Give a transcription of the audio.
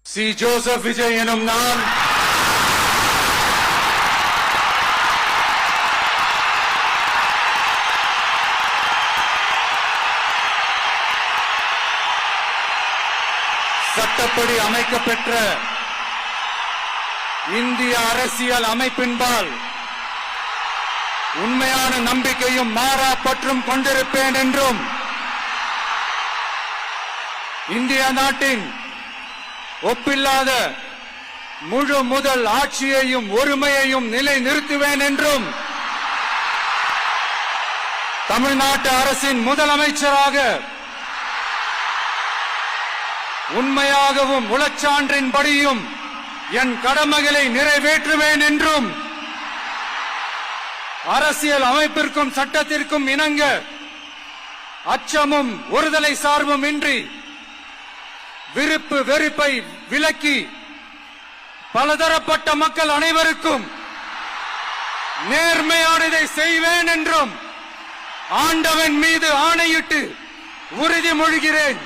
C. Joseph Vijay எனும் நான் சட்டப்படி அமைக்கப்பெற்ற இந்திய அரசியல் அமைப்பின்பால் உண்மையான நம்பிக்கையும் மாறா பற்றும் கொண்டிருப்பேன் என்றும் இந்திய நாட்டின் ஒப்பில்லாத முழு முதல் ஆட்சியையும் ஒருமையையும் நிலைநிறுத்துவேன் என்றும் தமிழ்நாட்டு அரசின் முதலமைச்சராக உண்மையாகவும் உளச்சான்றின்படியும் என் கடமைகளை நிறைவேற்றுவேன் என்றும் அரசியல் அமைப்பிற்கும் சட்டத்திற்கும் இணங்க அச்சமும் ஒருதலை சார்பும் இன்றி விருப்பு வெறுப்பை விலக்கி பலதரப்பட்ட மக்கள் அனைவருக்கும் நேர்மையானதை செய்வேன் என்றும் ஆண்டவன் மீது ஆணையிட்டு உறுதிமொழிகிறேன்.